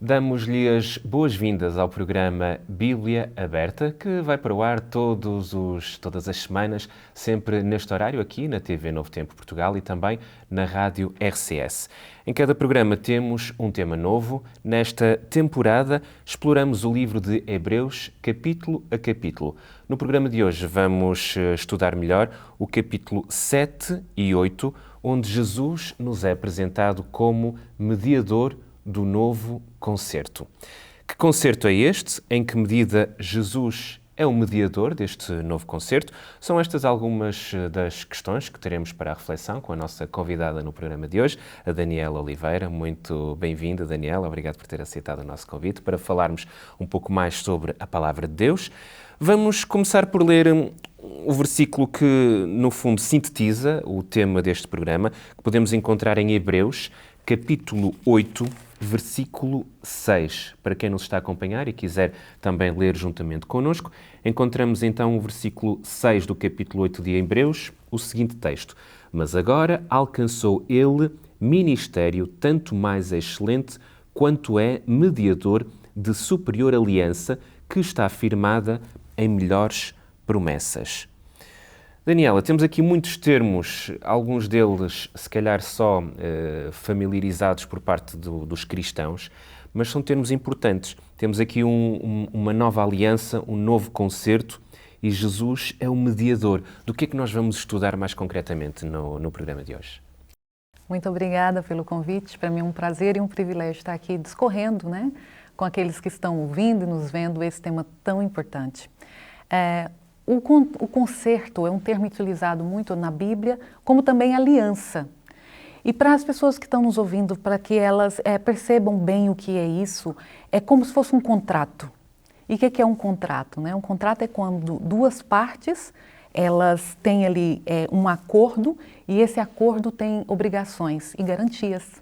Damos-lhe as boas-vindas ao programa Bíblia Aberta, que vai para o ar todas as semanas, sempre neste horário, aqui na TV Novo Tempo Portugal e também na Rádio RCS. Em cada programa temos um tema novo. Nesta temporada exploramos o livro de Hebreus, capítulo a capítulo. No programa de hoje vamos estudar melhor o capítulo 7 e 8, onde Jesus nos é apresentado como mediador do novo concerto. Que concerto é este? Em que medida Jesus é o mediador deste novo concerto? São estas algumas das questões que teremos para a reflexão com a nossa convidada no programa de hoje, a Daniela Oliveira. Muito bem-vinda, Daniela. Obrigado por ter aceitado o nosso convite para falarmos um pouco mais sobre a Palavra de Deus. Vamos começar por ler o versículo que, no fundo, sintetiza o tema deste programa, que podemos encontrar em Hebreus, capítulo 8, versículo 6. Para quem nos está a acompanhar e quiser também ler juntamente connosco, encontramos então o versículo 6 do capítulo 8 de Hebreus, o seguinte texto: Mas agora alcançou ele ministério tanto mais excelente quanto é mediador de superior aliança, que está firmada em melhores promessas. Daniela, temos aqui muitos termos, alguns deles se calhar só familiarizados por parte dos cristãos, mas são termos importantes. Temos aqui uma nova aliança, um novo concerto e Jesus é o mediador. Do que é que nós vamos estudar mais concretamente no programa de hoje? Muito obrigada pelo convite. Para mim é um prazer e um privilégio estar aqui discorrendo, com aqueles que estão ouvindo e nos vendo esse tema tão importante. O concerto é um termo utilizado muito na Bíblia, como também aliança. E para as pessoas que estão nos ouvindo, para que elas percebam bem o que é isso, é como se fosse um contrato. E o que é um contrato? Um contrato é quando duas partes, elas têm ali um acordo, e esse acordo tem obrigações e garantias.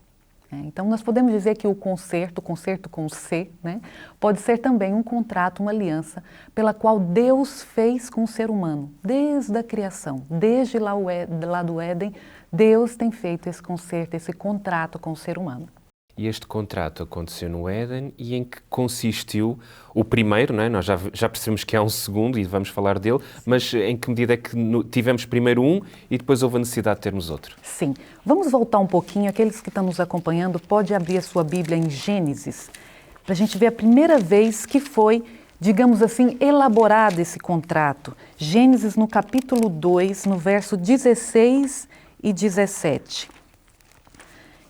Então, nós podemos dizer que o concerto com C, pode ser também um contrato, uma aliança, pela qual Deus fez com o ser humano, desde a criação, desde lá do Éden, Deus tem feito esse concerto, esse contrato com o ser humano. E este contrato aconteceu no Éden e em que consistiu o primeiro, não é? Nós já percebemos que há um segundo e vamos falar dele, mas em que medida é que tivemos primeiro um e depois houve a necessidade de termos outro? Sim. Vamos voltar um pouquinho, aqueles que estão nos acompanhando, pode abrir a sua Bíblia em Gênesis, para a gente ver a primeira vez que foi, digamos assim, elaborado esse contrato. Gênesis no capítulo 2, no verso 16 e 17.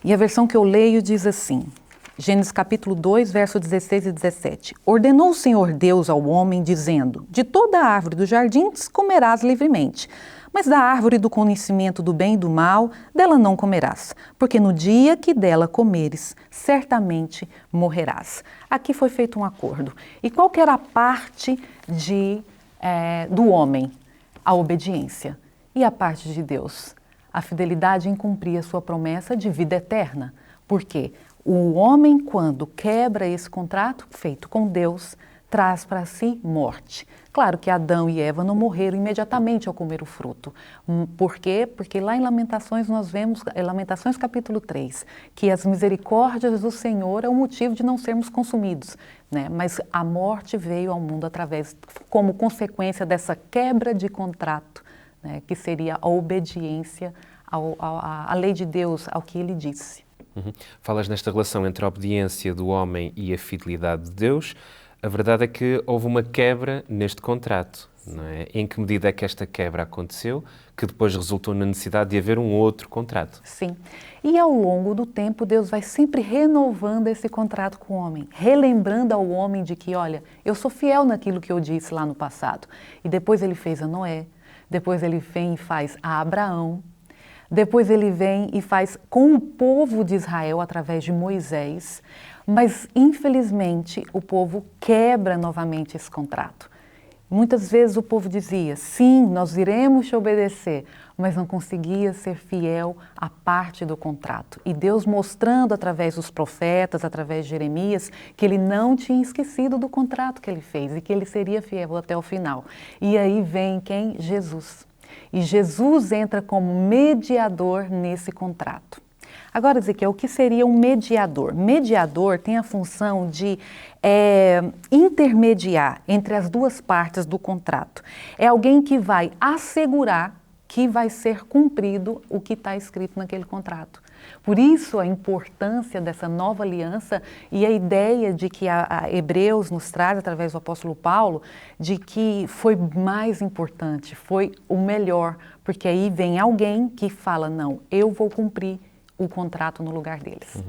E a versão que eu leio diz assim, Gênesis capítulo 2, verso 16 e 17. Ordenou o Senhor Deus ao homem, dizendo, de toda a árvore dos jardins comerás livremente, mas da árvore do conhecimento do bem e do mal, dela não comerás, porque no dia que dela comeres, certamente morrerás. Aqui foi feito um acordo. E qual que era a parte do homem? A obediência. E a parte de Deus? A fidelidade em cumprir a sua promessa de vida eterna. Porque o homem, quando quebra esse contrato feito com Deus, traz para si morte. Claro que Adão e Eva não morreram imediatamente ao comer o fruto. Por quê? Porque lá em Lamentações nós vemos, Lamentações capítulo 3, que as misericórdias do Senhor é o motivo de não sermos consumidos. Mas a morte veio ao mundo como consequência dessa quebra de contrato, que seria a obediência à lei de Deus, ao que ele disse. Falas nesta relação entre a obediência do homem e a fidelidade de Deus. A verdade é que houve uma quebra neste contrato, não é? Em que medida é que esta quebra aconteceu, que depois resultou na necessidade de haver um outro contrato? Sim. E ao longo do tempo, Deus vai sempre renovando esse contrato com o homem, relembrando ao homem de que, olha, eu sou fiel naquilo que eu disse lá no passado. E depois ele fez a Noé, depois ele vem e faz a Abraão, depois ele vem e faz com o povo de Israel através de Moisés, mas infelizmente o povo quebra novamente esse contrato. Muitas vezes o povo dizia, sim, nós iremos te obedecer, mas não conseguia ser fiel à parte do contrato. E Deus mostrando através dos profetas, através de Jeremias, que ele não tinha esquecido do contrato que ele fez e que ele seria fiel até o final. E aí vem quem? Jesus. E Jesus entra como mediador nesse contrato. Agora, Ezequiel, o que seria um mediador? Mediador tem a função de intermediar entre as duas partes do contrato. É alguém que vai assegurar que vai ser cumprido o que está escrito naquele contrato. Por isso a importância dessa nova aliança e a ideia de que a Hebreus nos traz, através do apóstolo Paulo, de que foi mais importante, foi o melhor, porque aí vem alguém que fala, não, eu vou cumprir o contrato no lugar deles.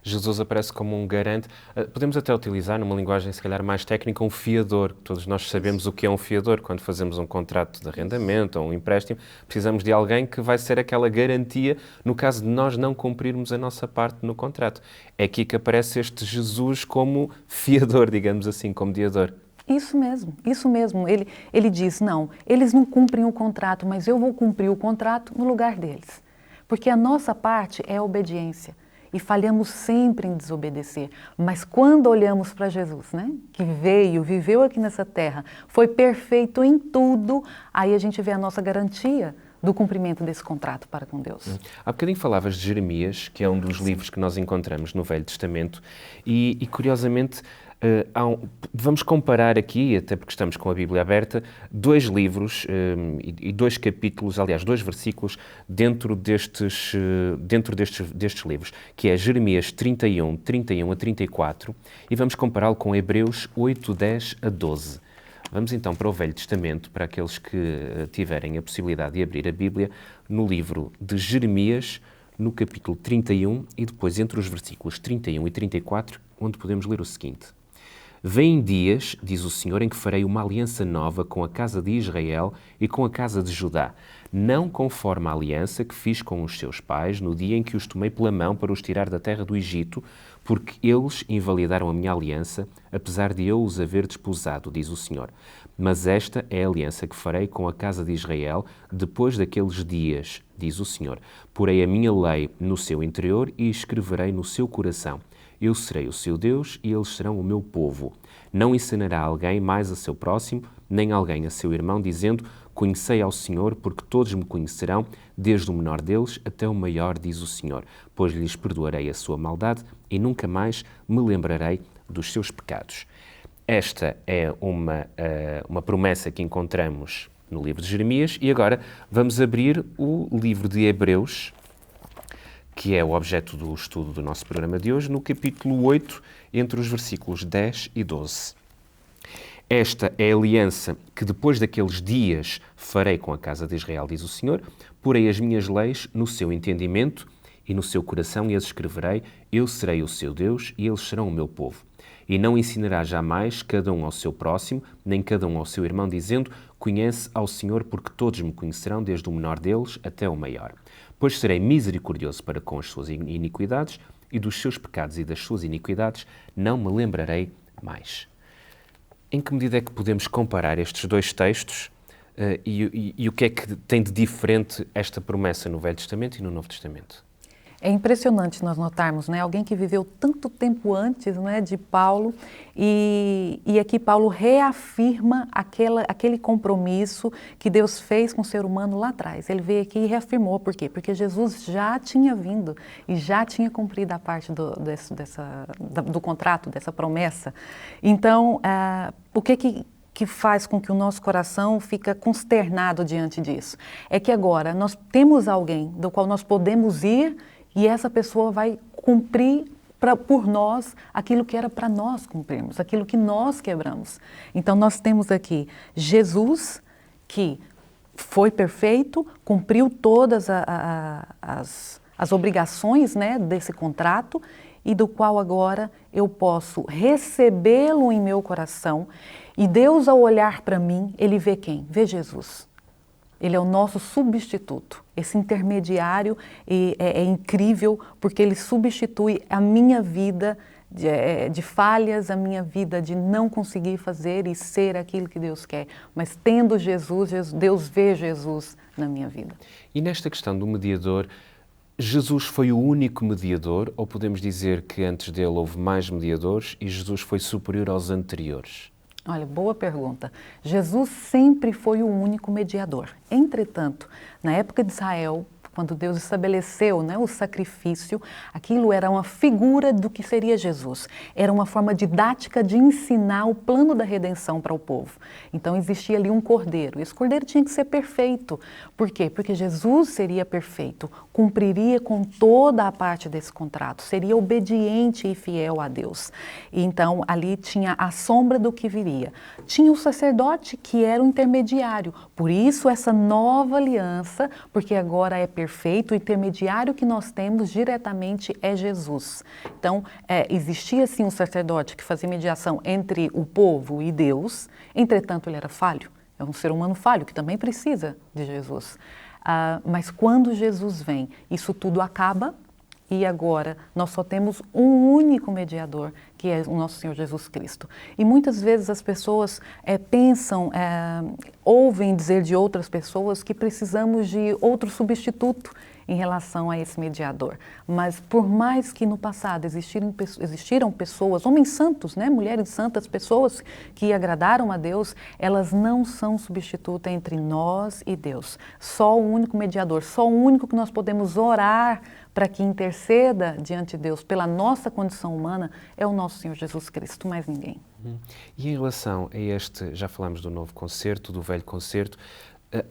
Jesus aparece como um garante. Podemos até utilizar, numa linguagem se calhar mais técnica, um fiador. Todos nós sabemos o que é um fiador. Quando fazemos um contrato de arrendamento ou um empréstimo, precisamos de alguém que vai ser aquela garantia no caso de nós não cumprirmos a nossa parte no contrato. É aqui que aparece este Jesus como fiador, digamos assim, como mediador. Isso mesmo, isso mesmo. Ele diz, não, eles não cumprem o contrato, mas eu vou cumprir o contrato no lugar deles. Porque a nossa parte é a obediência e falhamos sempre em desobedecer. Mas quando olhamos para Jesus, né, que veio, viveu aqui nessa terra, foi perfeito em tudo, aí a gente vê a nossa garantia do cumprimento desse contrato para com Deus. Há bocadinho falavas de Jeremias, que é um dos livros que nós encontramos no Velho Testamento, e curiosamente vamos comparar aqui, até porque estamos com a Bíblia aberta, dois livros e dois capítulos, aliás, dois versículos dentro destes livros, que é Jeremias 31 a 34, e vamos compará-lo com Hebreus 8, 10 a 12. Vamos então para o Velho Testamento, para aqueles que tiverem a possibilidade de abrir a Bíblia, no livro de Jeremias, no capítulo 31, e depois entre os versículos 31 e 34, onde podemos ler o seguinte: Vêm dias, diz o Senhor, em que farei uma aliança nova com a casa de Israel e com a casa de Judá, não conforme a aliança que fiz com os seus pais no dia em que os tomei pela mão para os tirar da terra do Egito, porque eles invalidaram a minha aliança, apesar de eu os haver desposado, diz o Senhor. Mas esta é a aliança que farei com a casa de Israel depois daqueles dias, diz o Senhor. Porei a minha lei no seu interior e escreverei no seu coração. Eu serei o seu Deus e eles serão o meu povo. Não ensinará alguém mais a seu próximo, nem alguém a seu irmão, dizendo: Conhecei ao Senhor, porque todos me conhecerão, desde o menor deles até o maior, diz o Senhor. Pois lhes perdoarei a sua maldade e nunca mais me lembrarei dos seus pecados. Esta é uma promessa que encontramos no livro de Jeremias, e agora vamos abrir o livro de Hebreus, que é o objeto do estudo do nosso programa de hoje, no capítulo 8, entre os versículos 10 e 12. Esta é a aliança que depois daqueles dias farei com a casa de Israel, diz o Senhor, porei as minhas leis no seu entendimento e no seu coração e as escreverei, eu serei o seu Deus e eles serão o meu povo. E não ensinará jamais cada um ao seu próximo, nem cada um ao seu irmão, dizendo: Conhece ao Senhor, porque todos me conhecerão, desde o menor deles até o maior. Pois serei misericordioso para com as suas iniquidades, e dos seus pecados e das suas iniquidades não me lembrarei mais. Em que medida é que podemos comparar estes dois textos e o que é que tem de diferente esta promessa no Velho Testamento e no Novo Testamento? É impressionante nós notarmos, né, alguém que viveu tanto tempo antes, né, de Paulo, e aqui Paulo reafirma aquele compromisso que Deus fez com o ser humano lá atrás. Ele veio aqui e reafirmou. Por quê? Porque Jesus já tinha vindo e já tinha cumprido a parte do contrato, dessa promessa. Então, o que faz com que o nosso coração fica consternado diante disso? É que agora nós temos alguém do qual nós podemos ir e essa pessoa vai cumprir por nós aquilo que era para nós cumprirmos, aquilo que nós quebramos. Então nós temos aqui Jesus, que foi perfeito, cumpriu todas as obrigações, né, desse contrato, e do qual agora eu posso recebê-lo em meu coração. E Deus, ao olhar para mim, Ele vê quem? Vê Jesus. Ele é o nosso substituto. Esse intermediário é incrível, porque ele substitui a minha vida de falhas, a minha vida de não conseguir fazer e ser aquilo que Deus quer. Mas tendo Jesus, Deus vê Jesus na minha vida. E nesta questão do mediador, Jesus foi o único mediador, ou podemos dizer que antes dele houve mais mediadores e Jesus foi superior aos anteriores? Olha, boa pergunta. Jesus sempre foi o único mediador. Entretanto, na época de Israel, quando Deus estabeleceu, né, o sacrifício, aquilo era uma figura do que seria Jesus. Era uma forma didática de ensinar o plano da redenção para o povo. Então existia ali um cordeiro. Esse cordeiro tinha que ser perfeito. Por quê? Porque Jesus seria perfeito, cumpriria com toda a parte desse contrato, seria obediente e fiel a Deus. E então ali tinha a sombra do que viria. Tinha o sacerdote que era o intermediário. Por isso essa nova aliança, porque agora é perfeito, o intermediário que nós temos diretamente é Jesus. Então existia sim um sacerdote que fazia mediação entre o povo e Deus, entretanto ele era falho. É um ser humano falho que também precisa de Jesus. Mas quando Jesus vem, isso tudo acaba e agora nós só temos um único mediador, que é o nosso Senhor Jesus Cristo. E muitas vezes as pessoas pensam, ouvem dizer de outras pessoas que precisamos de outro substituto em relação a esse mediador. Mas por mais que no passado existiram pessoas, homens santos, né, mulheres santas, pessoas que agradaram a Deus, elas não são substituta entre nós e Deus. Só o único mediador, só o único que nós podemos orar para que interceda diante de Deus pela nossa condição humana é o nosso Senhor Jesus Cristo, mais ninguém. E em relação a este, já falamos do novo concerto, do velho concerto,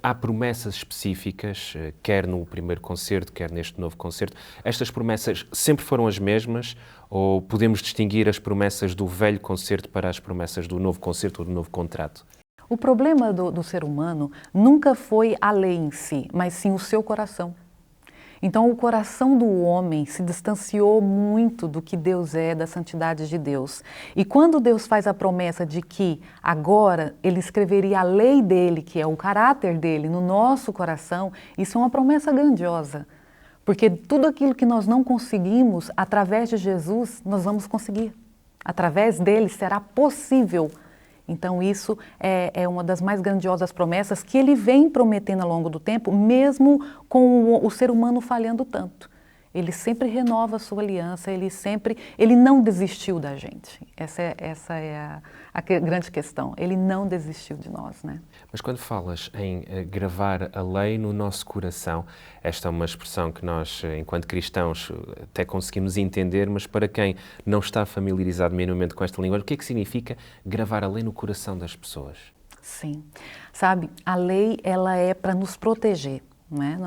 há promessas específicas, quer no primeiro concerto, quer neste novo concerto. Estas promessas sempre foram as mesmas ou podemos distinguir as promessas do velho concerto para as promessas do novo concerto ou do novo contrato? O problema do ser humano nunca foi a lei em si, mas sim o seu coração. Então o coração do homem se distanciou muito do que Deus é, da santidade de Deus. E quando Deus faz a promessa de que agora Ele escreveria a lei dele, que é o caráter dele, no nosso coração, isso é uma promessa grandiosa. Porque tudo aquilo que nós não conseguimos, através de Jesus, nós vamos conseguir. Através dele será possível. Então isso é uma das mais grandiosas promessas que ele vem prometendo ao longo do tempo, mesmo com o ser humano falhando tanto. Ele sempre renova a sua aliança, ele não desistiu da gente. Essa é a grande questão. Ele não desistiu de nós, né? Mas quando falas em gravar a lei no nosso coração, esta é uma expressão que nós, enquanto cristãos, até conseguimos entender, mas para quem não está familiarizado minimamente com esta língua, o que é que significa gravar a lei no coração das pessoas? Sim. Sabe, a lei, ela é para nos proteger. Não é?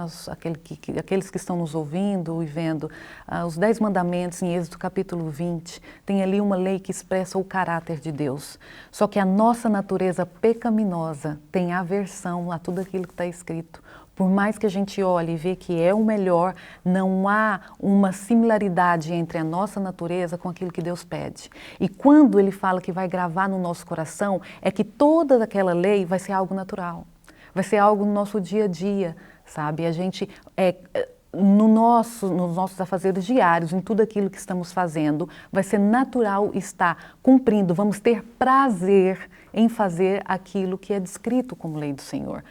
Aqueles que estão nos ouvindo e vendo os 10 mandamentos em Êxodo capítulo 20, tem ali uma lei que expressa o caráter de Deus. Só que a nossa natureza pecaminosa tem aversão a tudo aquilo que está escrito. Por mais que a gente olhe e vê que é o melhor, não há uma similaridade entre a nossa natureza com aquilo que Deus pede. E quando Ele fala que vai gravar no nosso coração, é que toda aquela lei vai ser algo natural. Vai ser algo no nosso dia a dia, sabe? A gente, nos nossos afazeres diários, em tudo aquilo que estamos fazendo, vai ser natural estar cumprindo, vamos ter prazer em fazer aquilo que é descrito como lei do Senhor.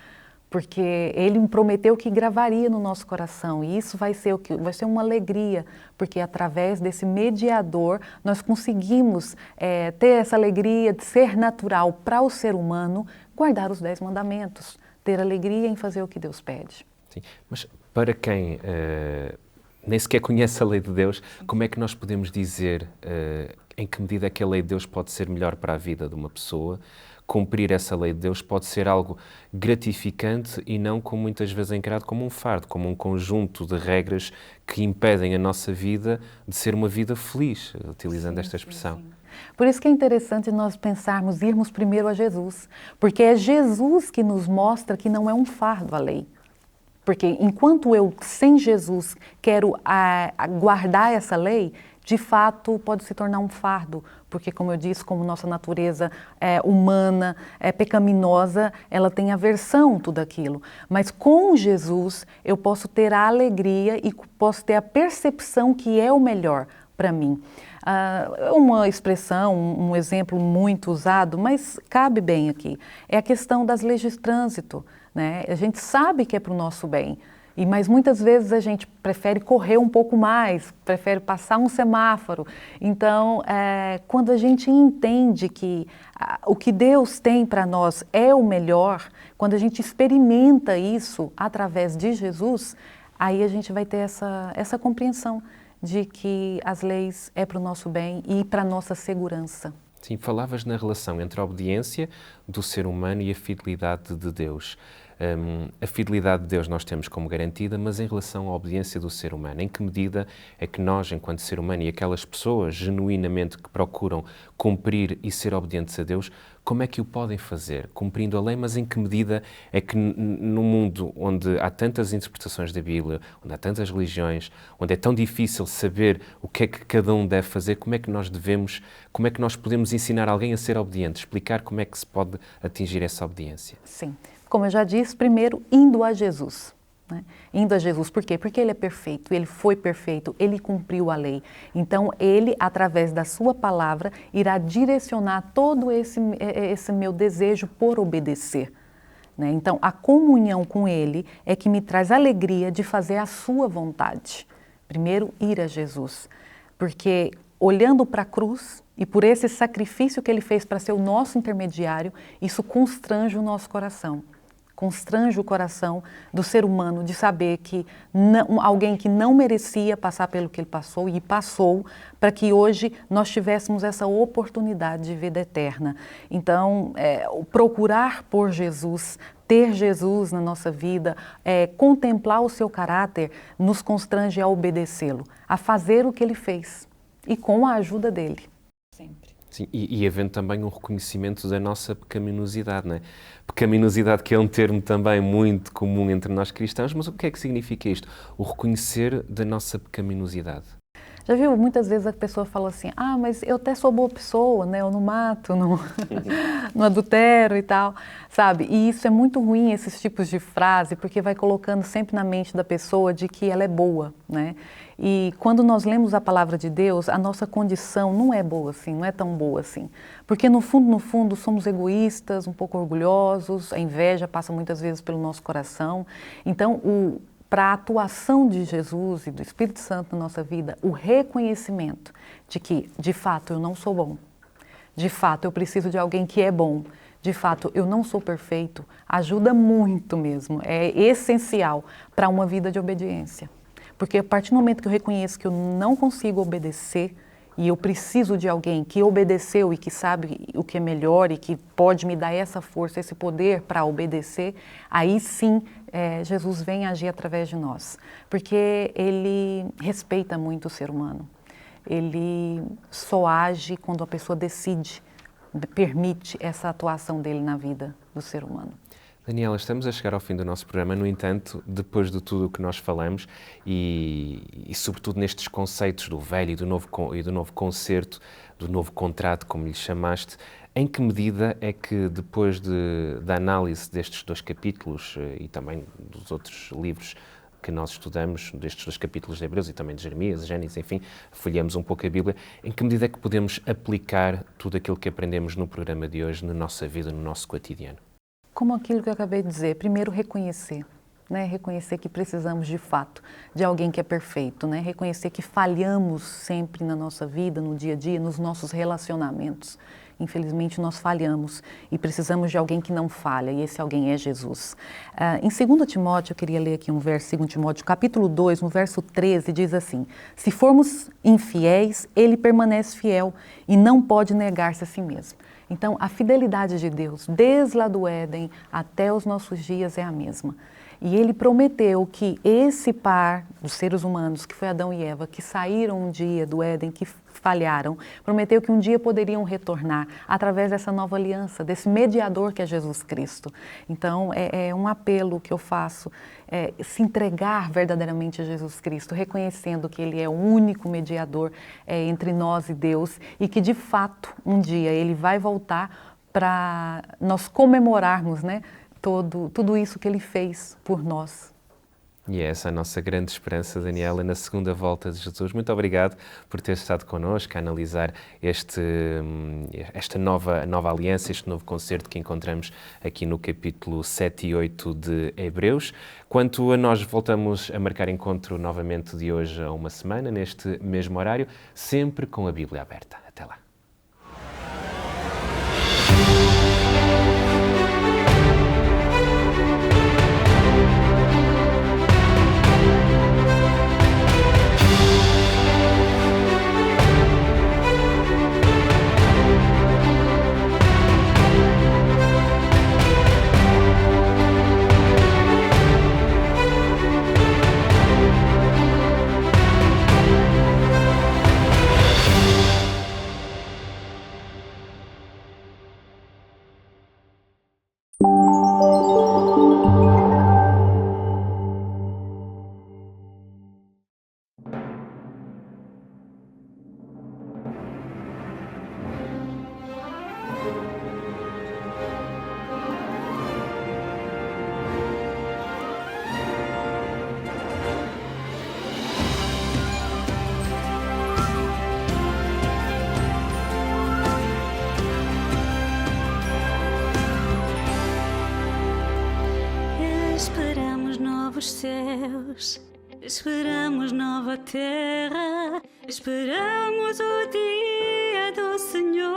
Porque Ele me prometeu que gravaria no nosso coração, e isso vai ser uma alegria, porque através desse mediador nós conseguimos ter essa alegria de ser natural para o ser humano, guardar os 10 mandamentos, ter alegria em fazer o que Deus pede. Sim, mas para quem nem sequer conhece a lei de Deus, como é que nós podemos dizer em que medida é que a lei de Deus pode ser melhor para a vida de uma pessoa? Cumprir essa lei de Deus pode ser algo gratificante e não, como muitas vezes é encarado, como um fardo, como um conjunto de regras que impedem a nossa vida de ser uma vida feliz, utilizando esta expressão. Sim. Por isso que é interessante nós pensarmos, irmos primeiro a Jesus, porque é Jesus que nos mostra que não é um fardo a lei. Porque enquanto eu, sem Jesus, quero guardar essa lei, de fato pode se tornar um fardo, porque, como eu disse, como nossa natureza humana, pecaminosa, ela tem aversão a tudo aquilo. Mas com Jesus eu posso ter a alegria e posso ter a percepção que é o melhor para mim. Uma expressão, um exemplo muito usado, mas cabe bem aqui, é a questão das leis de trânsito, né? A gente sabe que é para o nosso bem, mas muitas vezes a gente prefere correr um pouco mais, prefere passar um semáforo. Então, quando a gente entende que o que Deus tem para nós é o melhor, quando a gente experimenta isso através de Jesus, aí a gente vai ter essa compreensão de que as leis é para o nosso bem e para a nossa segurança. Sim, falavas na relação entre a obediência do ser humano e a fidelidade de Deus. A fidelidade de Deus nós temos como garantida, mas em relação à obediência do ser humano, em que medida é que nós, enquanto ser humano e aquelas pessoas genuinamente que procuram cumprir e ser obedientes a Deus, como é que o podem fazer? Cumprindo a lei, mas em que medida é que no mundo onde há tantas interpretações da Bíblia, onde há tantas religiões, onde é tão difícil saber o que é que cada um deve fazer, como é que nós podemos ensinar alguém a ser obediente, explicar como é que se pode atingir essa obediência? Sim. Como eu já disse, primeiro, indo a Jesus. Né? Indo a Jesus, por quê? Porque Ele é perfeito, Ele foi perfeito, Ele cumpriu a lei. Então, Ele, através da sua palavra, irá direcionar todo esse meu desejo por obedecer. Né? Então, a comunhão com Ele é que me traz alegria de fazer a sua vontade. Primeiro, ir a Jesus. Porque olhando para a cruz e por esse sacrifício que Ele fez para ser o nosso intermediário, isso constrange o nosso coração. Constrange o coração do ser humano de saber que alguém que não merecia passar pelo que ele passou e passou para que hoje nós tivéssemos essa oportunidade de vida eterna. Então, procurar por Jesus, ter Jesus na nossa vida, contemplar o seu caráter, nos constrange a obedecê-lo, a fazer o que ele fez e com a ajuda dele. Sempre. Sim, e havendo também um reconhecimento da nossa pecaminosidade, não é? Pecaminosidade que é um termo também muito comum entre nós cristãos, mas o que é que significa isto? O reconhecer da nossa pecaminosidade. Já viu, muitas vezes a pessoa fala assim, mas eu até sou boa pessoa, né? Eu não mato, não adultero e tal, sabe? E isso é muito ruim, esses tipos de frase, porque vai colocando sempre na mente da pessoa de que ela é boa, né? E quando nós lemos a palavra de Deus, a nossa condição não é boa assim, não é tão boa assim. Porque no fundo, somos egoístas, um pouco orgulhosos, a inveja passa muitas vezes pelo nosso coração. Então, para a atuação de Jesus e do Espírito Santo na nossa vida, o reconhecimento de que, de fato, eu não sou bom, de fato, eu preciso de alguém que é bom, de fato, eu não sou perfeito, ajuda muito mesmo, é essencial para uma vida de obediência. Porque a partir do momento que eu reconheço que eu não consigo obedecer e eu preciso de alguém que obedeceu e que sabe o que é melhor e que pode me dar essa força, esse poder para obedecer, aí sim Jesus vem agir através de nós. Porque Ele respeita muito o ser humano. Ele só age quando a pessoa decide, permite essa atuação dele na vida do ser humano. Daniela, estamos a chegar ao fim do nosso programa, no entanto, depois de tudo o que nós falamos e sobretudo nestes conceitos do velho e do novo concerto, do novo contrato, como lhe chamaste, em que medida é que depois da análise destes 2 capítulos e também dos outros livros que nós estudamos, destes 2 capítulos de Hebreus e também de Jeremias, Gênesis, enfim, folheamos um pouco a Bíblia, em que medida é que podemos aplicar tudo aquilo que aprendemos no programa de hoje na nossa vida, no nosso cotidiano? Como aquilo que eu acabei de dizer, primeiro reconhecer, né? Reconhecer que precisamos de fato de alguém que é perfeito, né? Reconhecer que falhamos sempre na nossa vida, no dia a dia, nos nossos relacionamentos. Infelizmente nós falhamos e precisamos de alguém que não falha, e esse alguém é Jesus. Em 2 Timóteo, eu queria ler aqui um verso, 2 Timóteo, capítulo 2, no verso 13, diz assim: se formos infiéis, ele permanece fiel e não pode negar-se a si mesmo. Então, a fidelidade de Deus, desde lá do Éden até os nossos dias, é a mesma. E Ele prometeu que esse par dos seres humanos, que foi Adão e Eva, que saíram um dia do Éden, que falharam, prometeu que um dia poderiam retornar através dessa nova aliança, desse mediador que é Jesus Cristo. Então, é um apelo que eu faço, se entregar verdadeiramente a Jesus Cristo, reconhecendo que Ele é o único mediador entre nós e Deus e que, de fato, um dia Ele vai voltar para nós comemorarmos, né, tudo isso que Ele fez por nós. E é essa a nossa grande esperança, Daniela, na segunda volta de Jesus. Muito obrigado por ter estado connosco a analisar esta nova aliança, este novo concerto que encontramos aqui no capítulo 7 e 8 de Hebreus. Quanto a nós, voltamos a marcar encontro novamente de hoje a uma semana, neste mesmo horário, sempre com a Bíblia aberta. Até lá. céus. Esperamos nova terra, esperamos o dia do Senhor.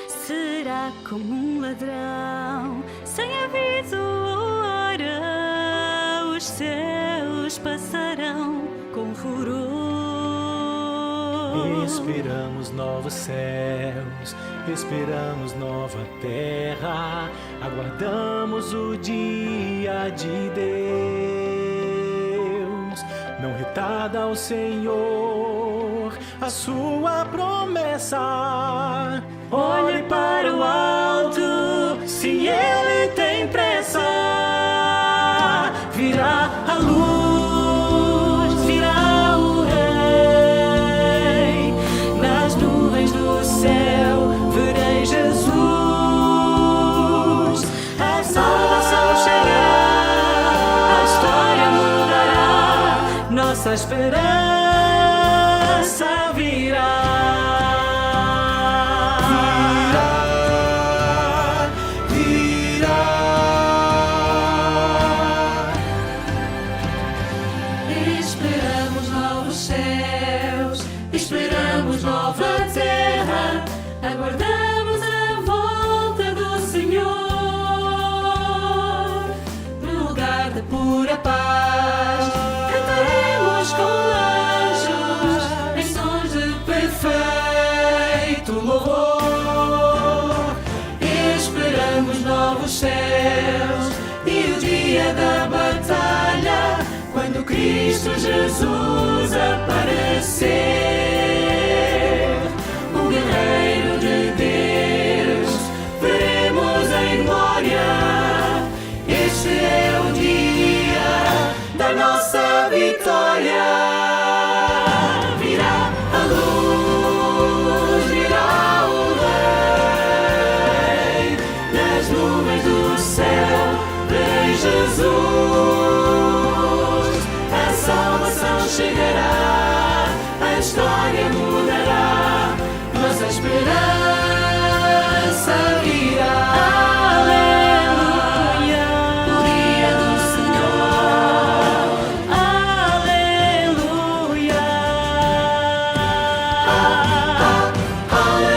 Será como um ladrão, sem aviso ou hora, os céus passarão com furor. Esperamos novos céus, esperamos nova terra, aguardamos o dia de Deus. Não retarda o Senhor a sua promessa. Olhe para o alto, se Ele tem pressa. Virá a luz, virá o Rei. Nas nuvens do céu verei Jesus. A salvação chegará, a história mudará, nossa esperança virá. Esperamos novos céus, esperamos nova terra, aguardamos a volta do Senhor. No lugar da pura paz, cantaremos com anjos em sons de perfeito louvor. Esperamos novos céus e o dia da batalha, quando Cristo Jesus aparecer, o guerreiro de Deus, veremos em glória. Este é o dia da nossa vitória. Virá a luz, virá o Rei. Nas nuvens do céu verei Jesus. A salvação chegará, a história mudará, nossa esperança virá. Aleluia, o dia do Senhor. Aleluia,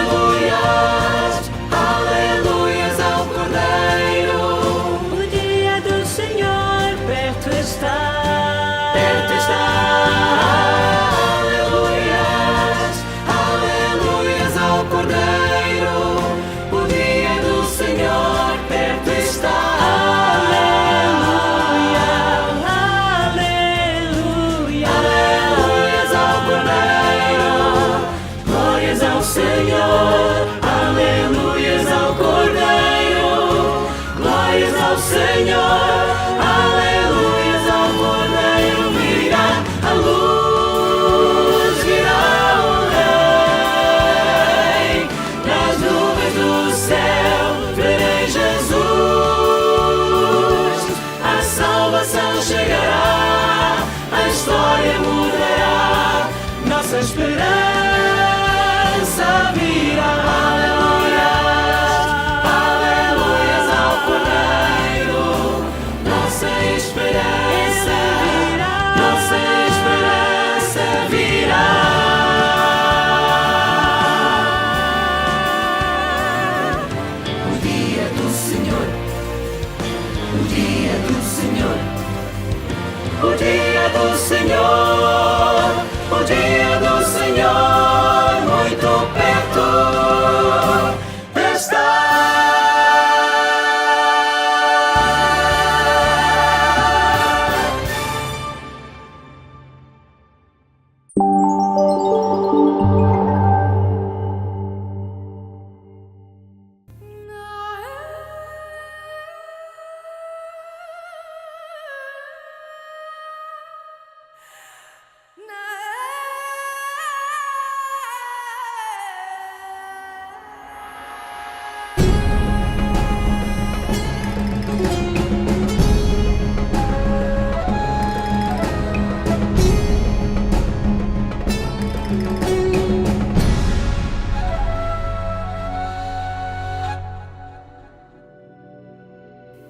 aleluias, aleluias ao Cordeiro. O dia do Senhor perto está. Perto está, aleluias, aleluias ao Cordeiro. O dia do Senhor perto está. Aleluia, aleluia, aleluias ao Cordeiro. Glórias ao Senhor, aleluias ao Cordeiro. Glórias ao Senhor, aleluias ao Cordeiro. Virá a luz, virá o Rei. Nas nuvens do céu verei Jesus. A salvação chegará, a história mudará, nossa esperança virá. Aleluias, aleluias ao Cordeiro. Nossa esperança virá, nossa esperança virá. O dia do Senhor, o dia do Senhor, o dia do Senhor, o dia do Senhor, muito perto.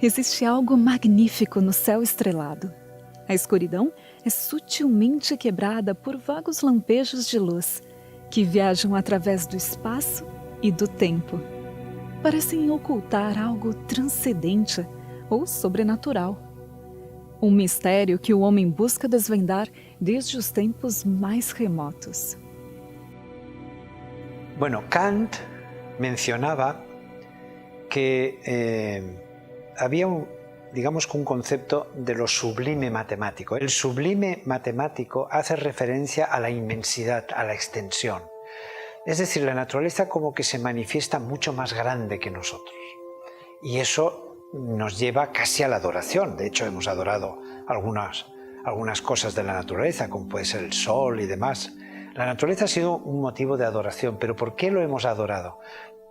Existe algo magnífico no céu estrelado. A escuridão é sutilmente quebrada por vagos lampejos de luz que viajam através do espaço e do tempo. Parecem ocultar algo transcendente ou sobrenatural. Um mistério que o homem busca desvendar desde os tempos mais remotos. Bueno, Kant mencionaba que había digamos que un concepto de lo sublime matemático. El sublime matemático hace referencia a la inmensidad, a la extensión. Es decir, la naturaleza como que se manifiesta mucho más grande que nosotros. Y eso nos lleva casi a la adoración. De hecho, hemos adorado algunas cosas de la naturaleza, como puede ser el sol y demás. La naturaleza ha sido un motivo de adoración, pero ¿por qué lo hemos adorado?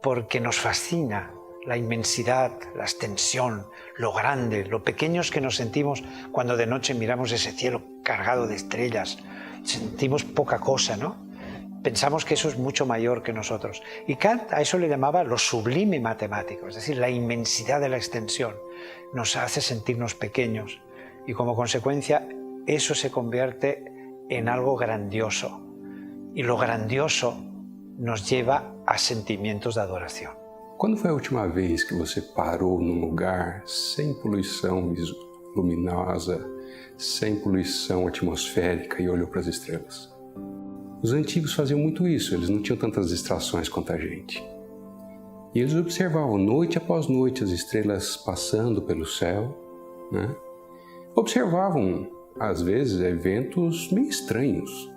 Porque nos fascina la inmensidad, la extensión, lo grande, lo pequeños que nos sentimos cuando de noche miramos ese cielo cargado de estrellas. Sentimos poca cosa, ¿no? Pensamos que eso es mucho mayor que nosotros. Y Kant a eso le llamaba lo sublime matemático, es decir, la inmensidad de la extensión. Nos hace sentirnos pequeños y como consecuencia eso se convierte en algo grandioso. E lo grandioso nos lleva a sentimentos de adoração. Quando foi a última vez que você parou num lugar sem poluição luminosa, sem poluição atmosférica e olhou para as estrelas? Os antigos faziam muito isso, eles não tinham tantas distrações quanto a gente. E eles observavam noite após noite as estrelas passando pelo céu, né? Observavam, às vezes, eventos meio estranhos.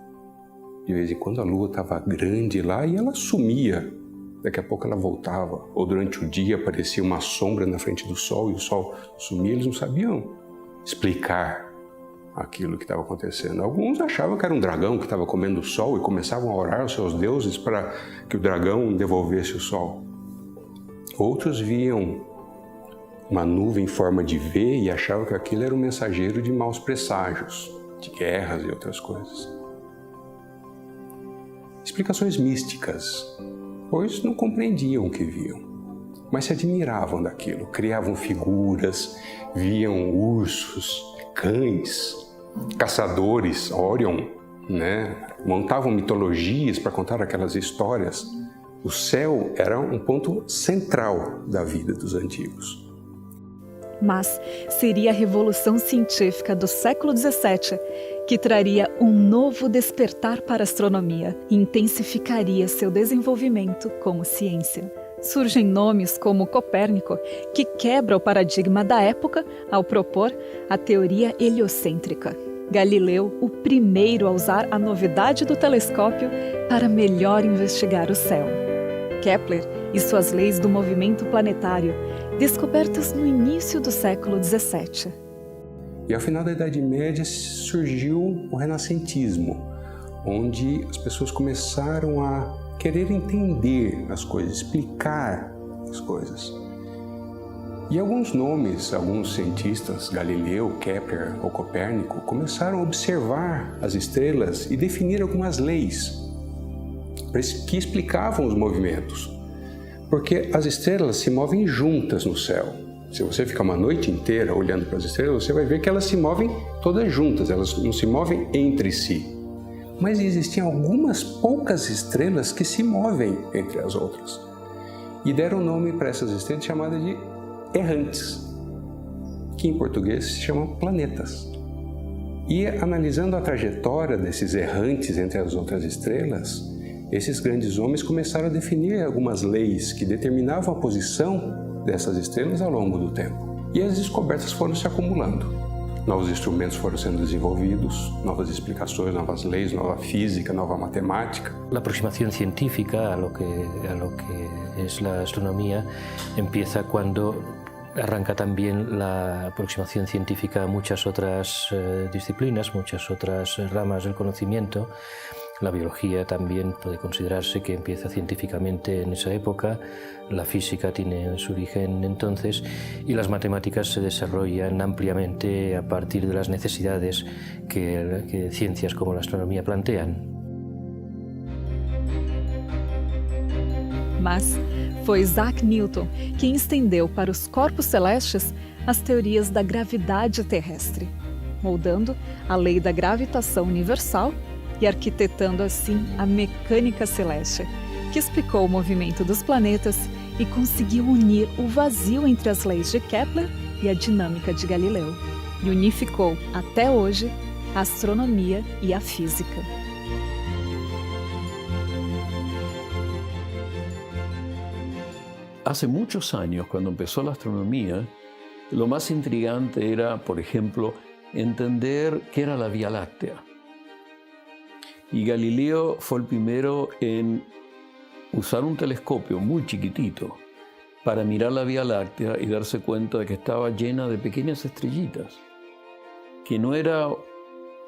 De vez em quando a lua estava grande lá e ela sumia. Daqui a pouco ela voltava. Ou durante o dia aparecia uma sombra na frente do sol e o sol sumia. Eles não sabiam explicar aquilo que estava acontecendo. Alguns achavam que era um dragão que estava comendo o sol e começavam a orar aos seus deuses para que o dragão devolvesse o sol. Outros viam uma nuvem em forma de V e achavam que aquilo era um mensageiro de maus presságios, de guerras e outras coisas. Explicações místicas, pois não compreendiam o que viam, mas se admiravam daquilo, criavam figuras, viam ursos, cães, caçadores, Orion, né? Montavam mitologias para contar aquelas histórias. O céu era um ponto central da vida dos antigos. Mas seria a revolução científica do século XVII que traria um novo despertar para a astronomia e intensificaria seu desenvolvimento como ciência. Surgem nomes como Copérnico, que quebra o paradigma da época ao propor a teoria heliocêntrica. Galileu, o primeiro a usar a novidade do telescópio para melhor investigar o céu. Kepler e suas leis do movimento planetário, descobertas no início do século XVII. E ao final da Idade Média surgiu o renascentismo, onde as pessoas começaram a querer entender as coisas, explicar as coisas. E alguns nomes, alguns cientistas, Galileu, Kepler ou Copérnico, começaram a observar as estrelas e definir algumas leis que explicavam os movimentos. Porque as estrelas se movem juntas no céu. Se você ficar uma noite inteira olhando para as estrelas, você vai ver que elas se movem todas juntas, elas não se movem entre si. Mas existem algumas poucas estrelas que se movem entre as outras. E deram nome para essas estrelas chamadas de errantes, que em português se chamam planetas. E analisando a trajetória desses errantes entre as outras estrelas, esses grandes homens começaram a definir algumas leis que determinavam a posição dessas estrelas ao longo do tempo. E as descobertas foram se acumulando. Novos instrumentos foram sendo desenvolvidos, novas explicações, novas leis, nova física, nova matemática. La aproximación científica a lo que es la astronomía empieza cuando arranca también la aproximación científica a muchas otras disciplinas, muchas otras ramas del conocimiento. La biología también puede considerarse que empieza científicamente en esa época, la física tiene su origen entonces y las matemáticas se desarrollan ampliamente a partir de las necesidades que ciencias como la astronomía plantean. Mas foi Isaac Newton quem estendeu para os corpos celestes as teorias da gravidade terrestre, moldando a lei da gravitação universal e arquitetando assim a mecânica celeste, que explicou o movimento dos planetas e conseguiu unir o vazio entre as leis de Kepler e a dinâmica de Galileu, e unificou, até hoje, a astronomia y a física. Hace muchos años, cuando empezó la astronomía, lo más intrigante era, por ejemplo, entender qué era la Vía Láctea. Y Galileo fue el primero en usar un telescopio muy chiquitito para mirar la Vía Láctea y darse cuenta de que estaba llena de pequeñas estrellitas, que no era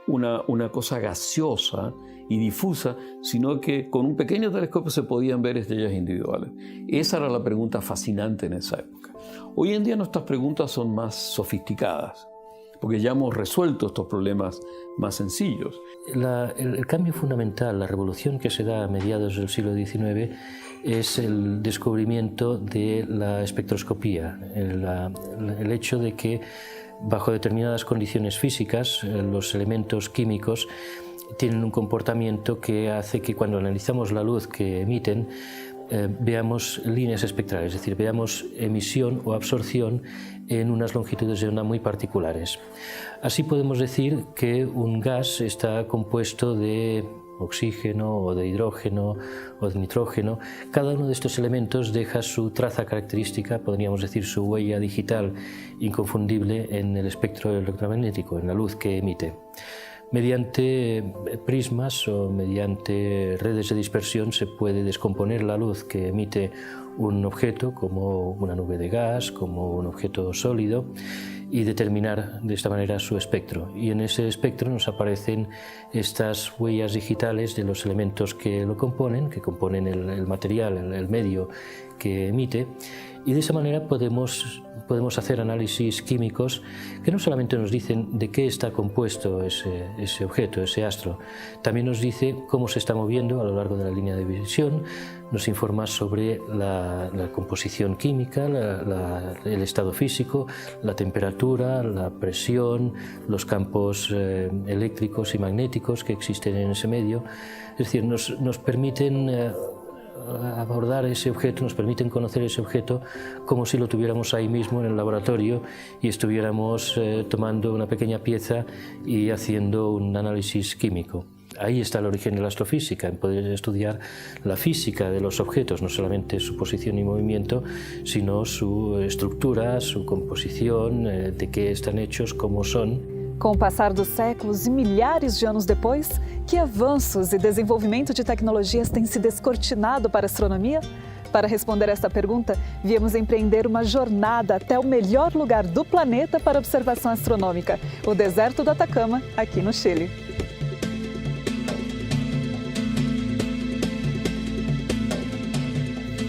una cosa gaseosa y difusa, sino que con un pequeño telescopio se podían ver estrellas individuales. Esa era la pregunta fascinante en esa época. Hoy en día nuestras preguntas son más sofisticadas, porque ya hemos resuelto estos problemas más sencillos. El cambio fundamental, la revolución que se da a mediados del siglo XIX, es el descubrimiento de la espectroscopía, el hecho de que bajo determinadas condiciones físicas los elementos químicos tienen un comportamiento que hace que cuando analizamos la luz que emiten veamos líneas espectrales, es decir, veamos emisión o absorción en unas longitudes de onda muy particulares. Así podemos decir que un gas está compuesto de oxígeno o de hidrógeno o de nitrógeno. Cada uno de estos elementos deja su traza característica, podríamos decir su huella digital inconfundible en el espectro electromagnético, en la luz que emite. Mediante prismas o mediante redes de dispersión se puede descomponer la luz que emite un objeto, como una nube de gas, como un objeto sólido, y determinar de esta manera su espectro. Y en ese espectro nos aparecen estas huellas digitales de los elementos que lo componen, que componen el material, el medio que emite, y de esa manera podemos hacer análisis químicos que no solamente nos dicen de qué está compuesto ese objeto, ese astro, también nos dice cómo se está moviendo a lo largo de la línea de visión, nos informa sobre la composición química, el estado físico, la temperatura, la presión, los campos eléctricos y magnéticos que existen en ese medio. Es decir, nos permiten abordar ese objeto, nos permiten conocer ese objeto como si lo tuviéramos ahí mismo en el laboratorio y estuviéramos tomando una pequeña pieza y haciendo un análisis químico. Ahí está el origen de la astrofísica, en poder estudiar la física de los objetos, no solamente su posición y movimiento, sino su estructura, su composición, de qué están hechos, cómo son. Com o passar dos séculos e milhares de anos depois, que avanços e desenvolvimento de tecnologias têm se descortinado para a astronomia? Para responder esta pergunta, viemos empreender uma jornada até o melhor lugar do planeta para observação astronômica, o deserto do Atacama, aqui no Chile.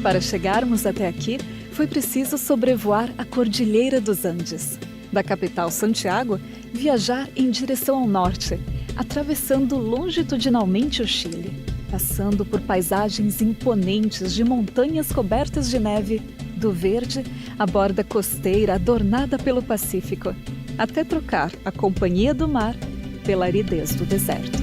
Para chegarmos até aqui, foi preciso sobrevoar a Cordilheira dos Andes. Da capital Santiago, viajar em direção ao norte, atravessando longitudinalmente o Chile, passando por paisagens imponentes de montanhas cobertas de neve, do verde à borda costeira adornada pelo Pacífico, até trocar a companhia do mar pela aridez do deserto.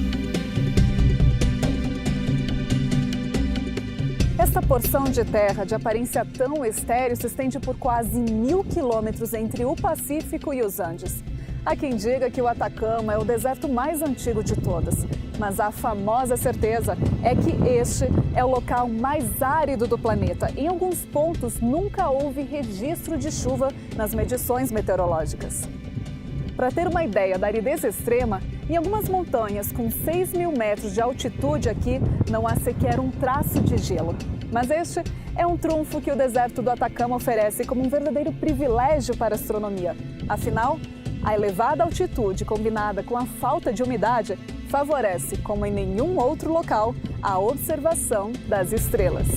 Esta porção de terra de aparência tão estéril se estende por quase 1000 quilômetros entre o Pacífico e os Andes. Há quem diga que o Atacama é o deserto mais antigo de todos, mas a famosa certeza é que este é o local mais árido do planeta. Em alguns pontos, nunca houve registro de chuva nas medições meteorológicas. Para ter uma ideia da aridez extrema, em algumas montanhas com 6.000 metros de altitude aqui, não há sequer um traço de gelo. Mas este é um trunfo que o deserto do Atacama oferece como um verdadeiro privilégio para a astronomia. Afinal, a elevada altitude combinada com a falta de umidade favorece, como em nenhum outro local, a observação das estrelas.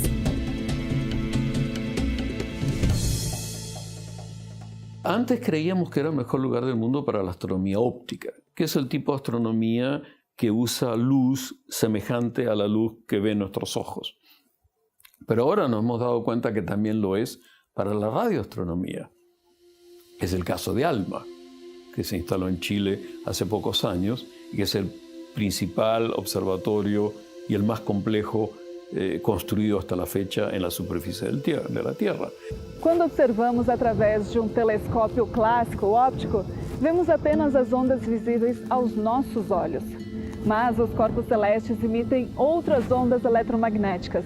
Antes creíamos que era el mejor lugar del mundo para la astronomía óptica, que es el tipo de astronomía que usa luz semejante a la luz que ven nuestros ojos. Pero ahora nos hemos dado cuenta que también lo es para la radioastronomía. es el caso de ALMA, que se instaló en Chile hace pocos años y que es el principal observatorio y el más complejo construído hasta la fecha en la superficie de la Tierra. Quando observamos através de telescópio clássico óptico, vemos apenas as ondas visíveis aos nossos olhos. Mas os corpos celestes emitem outras ondas eletromagnéticas,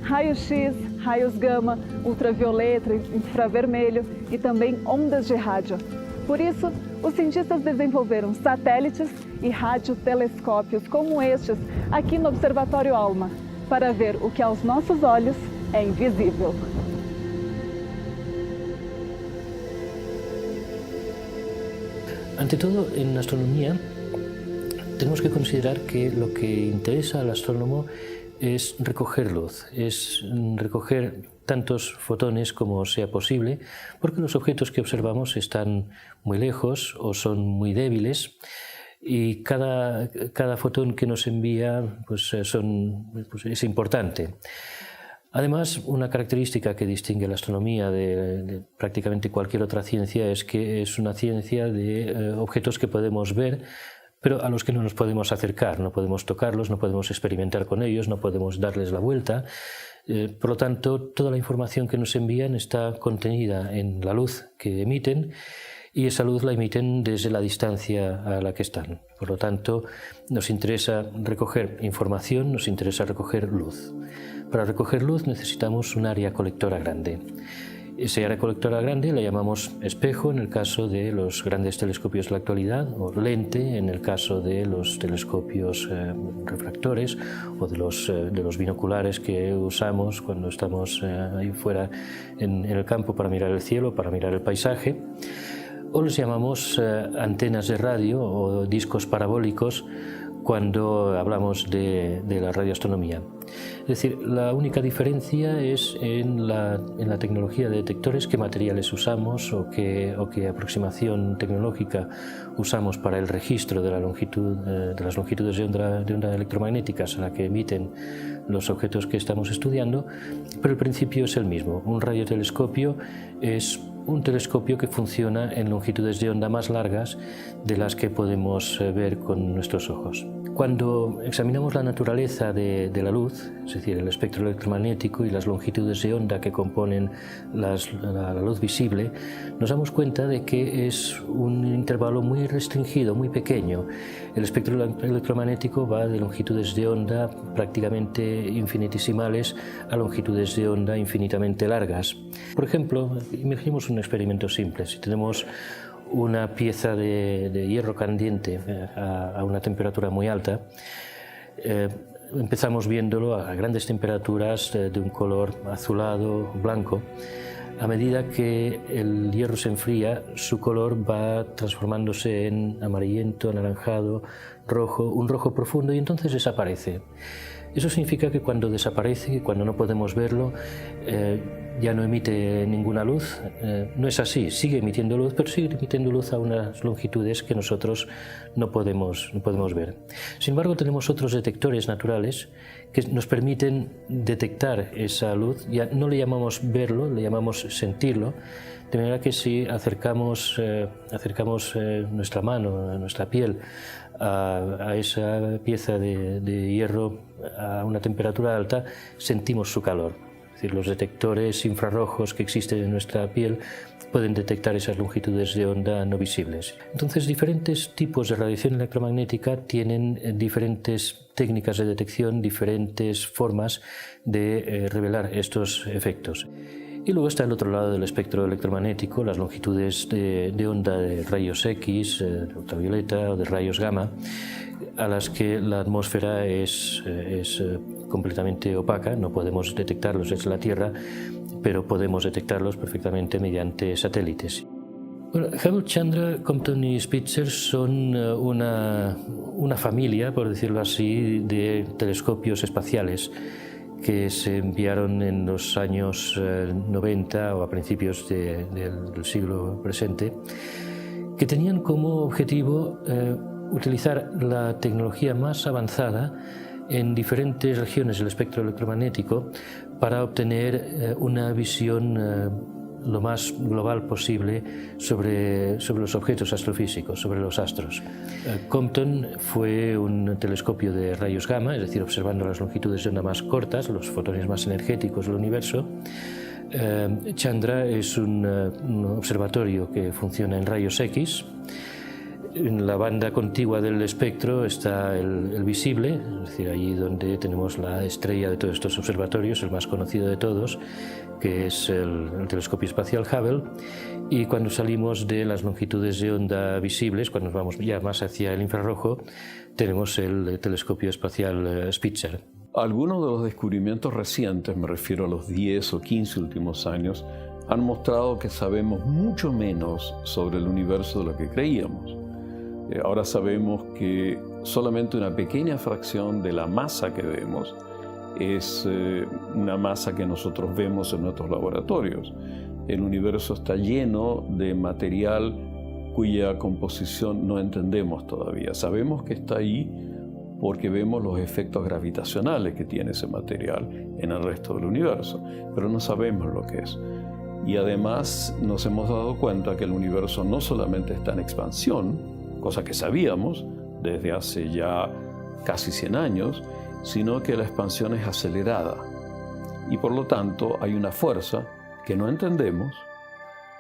raios-x, raios gama, ultravioleta, infravermelho e também ondas de rádio. Por isso, os cientistas desenvolveram satélites e radiotelescópios como estes aqui no Observatório ALMA, para ver o que aos nossos olhos é invisível. Ante todo, en astronomía tenemos que considerar que lo que interesa al astrónomo es recoger luz, es recoger tantos fotones como sea posible, porque los objetos que observamos están muy lejos o son muy débiles, y cada fotón que nos envía es importante. Además, una característica que distingue la astronomía de prácticamente cualquier otra ciencia es que es una ciencia de objetos que podemos ver, pero a los que no nos podemos acercar, no podemos tocarlos, no podemos experimentar con ellos, no podemos darles la vuelta. Por lo tanto, toda la información que nos envían está contenida en la luz que emiten, y esa luz la emiten desde la distancia a la que están. Por lo tanto, nos interesa recoger información, nos interesa recoger luz. Para recoger luz necesitamos un área colectora grande. Ese área colectora grande la llamamos espejo en el caso de los grandes telescopios de la actualidad, o lente en el caso de los telescopios refractores o de los binoculares que usamos cuando estamos ahí fuera en el campo para mirar el cielo, para mirar el paisaje. O los llamamos antenas de radio o discos parabólicos cuando hablamos de la radioastronomía. Es decir, la única diferencia es en la tecnología de detectores, qué materiales usamos o qué aproximación tecnológica usamos para el registro de las longitudes de onda electromagnéticas a la que emiten los objetos que estamos estudiando, pero el principio es el mismo. Un radiotelescopio es un telescopio que funciona en longitudes de onda más largas de las que podemos ver con nuestros ojos. Cuando examinamos la naturaleza de la luz, es decir, el espectro electromagnético y las longitudes de onda que componen la luz visible, nos damos cuenta de que es un intervalo muy restringido, muy pequeño. El espectro electromagnético va de longitudes de onda prácticamente infinitesimales a longitudes de onda infinitamente largas. Por ejemplo, imaginemos un experimento simple. Si tenemos una pieza de hierro caliente a una temperatura muy alta, empezamos viéndolo a grandes temperaturas de un color azulado, blanco. A medida que el hierro se enfría, su color va transformándose en amarillento, anaranjado, rojo, un rojo profundo, y entonces desaparece. Eso significa que cuando desaparece, cuando no podemos verlo, ya no emite ninguna luz. No es así, sigue emitiendo luz, pero sigue emitiendo luz a unas longitudes que nosotros no podemos ver. Sin embargo, tenemos otros detectores naturales que nos permiten detectar esa luz. Ya no le llamamos verlo, le llamamos sentirlo, de manera que si acercamos nuestra mano, nuestra piel, a esa pieza de hierro a una temperatura alta, sentimos su calor. Es decir, los detectores infrarrojos que existen en nuestra piel pueden detectar esas longitudes de onda no visibles. Entonces, diferentes tipos de radiación electromagnética tienen diferentes técnicas de detección, diferentes formas de revelar estos efectos. Y luego está el otro lado del espectro electromagnético, las longitudes de onda de rayos X, de ultravioleta o de rayos gamma, a las que la atmósfera es completamente opaca, no podemos detectarlos desde la Tierra, pero podemos detectarlos perfectamente mediante satélites. Bueno, Hubble, Chandra, Compton y Spitzer son una familia, por decirlo así, de telescopios espaciales que se enviaron en los años 90 o a principios del siglo presente, que tenían como objetivo utilizar la tecnología más avanzada en diferentes regiones del espectro electromagnético para obtener una visión lo más global posible sobre los objetos astrofísicos, sobre los astros. Compton fue un telescopio de rayos gamma, es decir, observando las longitudes de onda más cortas, los fotones más energéticos del universo. Chandra es un observatorio que funciona en rayos X. En la banda contigua del espectro está el visible, es decir, allí donde tenemos la estrella de todos estos observatorios, el más conocido de todos, que es el telescopio espacial Hubble. Y cuando salimos de las longitudes de onda visibles, cuando nos vamos ya más hacia el infrarrojo, tenemos el telescopio espacial Spitzer. Algunos de los descubrimientos recientes, me refiero a los 10 o 15 últimos años, han mostrado que sabemos mucho menos sobre el universo de lo que creíamos. Ahora sabemos que solamente una pequeña fracción de la masa que vemos es una masa que nosotros vemos en nuestros laboratorios. El universo está lleno de material cuya composición no entendemos todavía. Sabemos que está ahí porque vemos los efectos gravitacionales que tiene ese material en el resto del universo, pero no sabemos lo que es. Y además nos hemos dado cuenta que el universo no solamente está en expansión, cosa que sabíamos desde hace ya casi 100 años, sino que la expansión es acelerada. Y por lo tanto hay una fuerza que no entendemos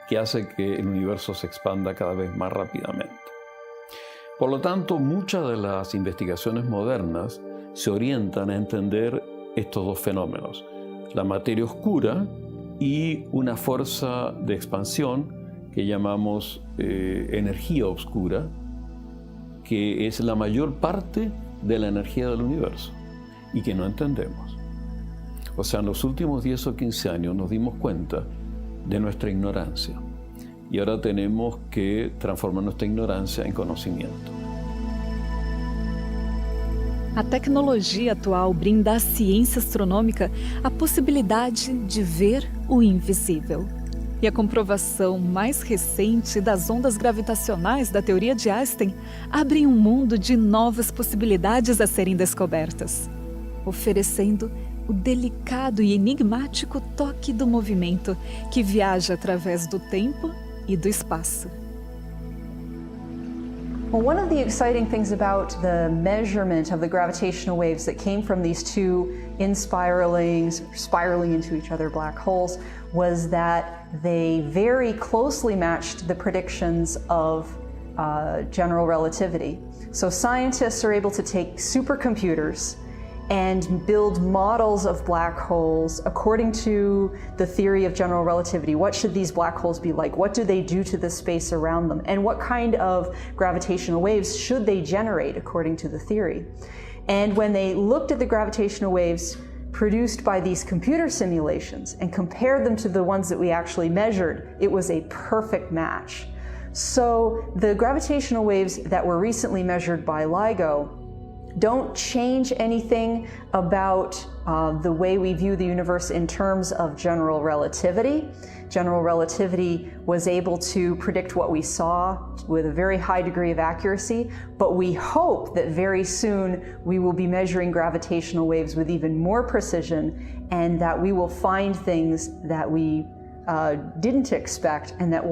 que hace que el universo se expanda cada vez más rápidamente. Por lo tanto, muchas de las investigaciones modernas se orientan a entender estos dos fenómenos, la materia oscura y una fuerza de expansión que llamamos energía oscura, que es la mayor parte de la energía del universo y que no entendemos. O sea, en los últimos 10 o 15 años nos dimos cuenta de nuestra ignorancia y ahora tenemos que transformar nuestra ignorância em conhecimento. A tecnologia atual brinda à ciência astronômica a possibilidade de ver o invisível. E a comprovação mais recente das ondas gravitacionais da teoria de Einstein abre um mundo de novas possibilidades a serem descobertas, oferecendo o delicado e enigmático toque do movimento que viaja através do tempo e do espaço. Well, one of the exciting things about the measurement of the gravitational waves that came from these two spiraling into each other black holes was that they very closely matched the predictions of general relativity. So scientists are able to take supercomputers and build models of black holes according to the theory of general relativity. What should these black holes be like? What do they do to the space around them? And what kind of gravitational waves should they generate according to the theory? And when they looked at the gravitational waves produced by these computer simulations and compared them to the ones that we actually measured, it was a perfect match. So the gravitational waves that were recently measured by LIGO don't change anything about the way we view the universe in terms of general relativity. General relativity was able to predict what we saw with a very high degree of accuracy, but we hope that very soon we will be measuring gravitational waves with even more precision and that we will find things that we didn't expect and that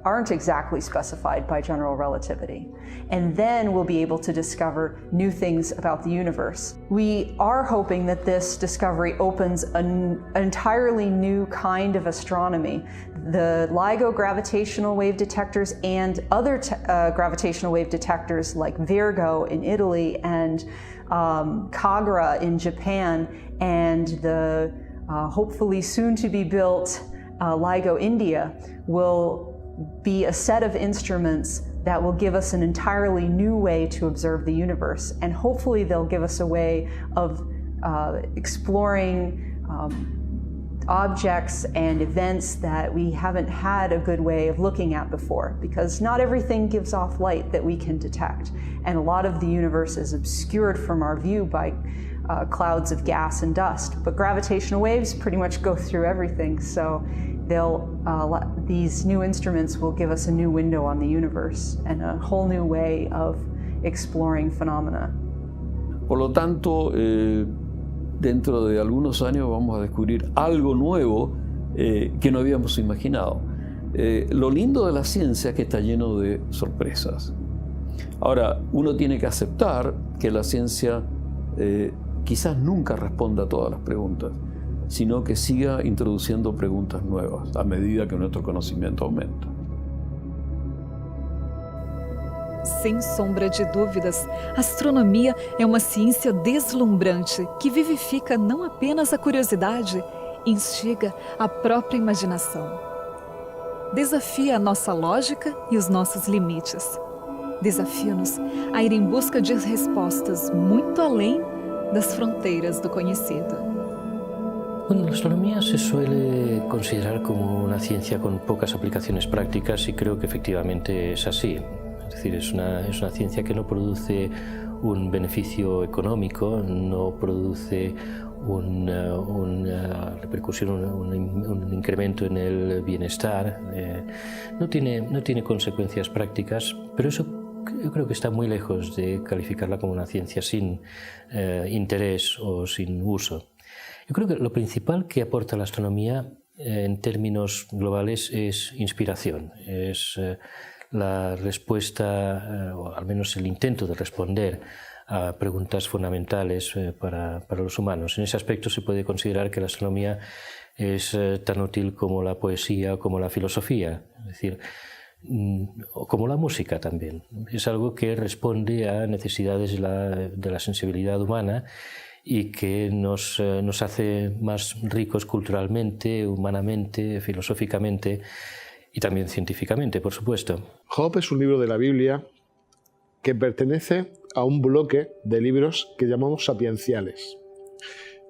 aren't exactly specified by general relativity. And then we'll be able to discover new things about the universe. We are hoping that this discovery opens an entirely new kind of astronomy. The LIGO gravitational wave detectors and other gravitational wave detectors like Virgo in Italy and Kagra in Japan and the hopefully soon to be built LIGO India will be a set of instruments that will give us an entirely new way to observe the universe. And hopefully they'll give us a way of exploring objects and events that we haven't had a good way of looking at before, because not everything gives off light that we can detect. And a lot of the universe is obscured from our view by clouds of gas and dust. But gravitational waves pretty much go through everything. So these new instruments will give us a new window on the universe and a whole new way of exploring phenomena. Por lo tanto, dentro de algunos años vamos a descubrir algo nuevo que no habíamos imaginado. Lo lindo de la ciencia es que está lleno de sorpresas. Ahora, uno tiene que aceptar que la ciencia quizás nunca responda a todas las preguntas, sino que siga introduciendo preguntas nuevas a medida que nuestro conocimiento aumenta. Sem sombra de dúvidas, a astronomia é uma ciência deslumbrante que vivifica não apenas a curiosidade, instiga a própria imaginação. Desafia a nossa lógica e os nossos limites. Desafia-nos a ir em busca de respostas muito além das fronteiras do conhecido. Bueno, la astronomía se suele considerar como una ciencia con pocas aplicaciones prácticas y creo que efectivamente es así. Es decir, es una ciencia que no produce un beneficio económico, no produce una repercusión, un incremento en el bienestar, no tiene consecuencias prácticas, pero eso yo creo que está muy lejos de calificarla como una ciencia sin interés o sin uso. Yo creo que lo principal que aporta la astronomía en términos globales es inspiración, es la respuesta, o al menos el intento de responder a preguntas fundamentales para los humanos. En ese aspecto se puede considerar que la astronomía es tan útil como la poesía o como la filosofía, es decir, o como la música también. Es algo que responde a necesidades de la sensibilidad humana y que nos hace más ricos culturalmente, humanamente, filosóficamente y también científicamente, por supuesto. Job es un libro de la Biblia que pertenece a un bloque de libros que llamamos sapienciales.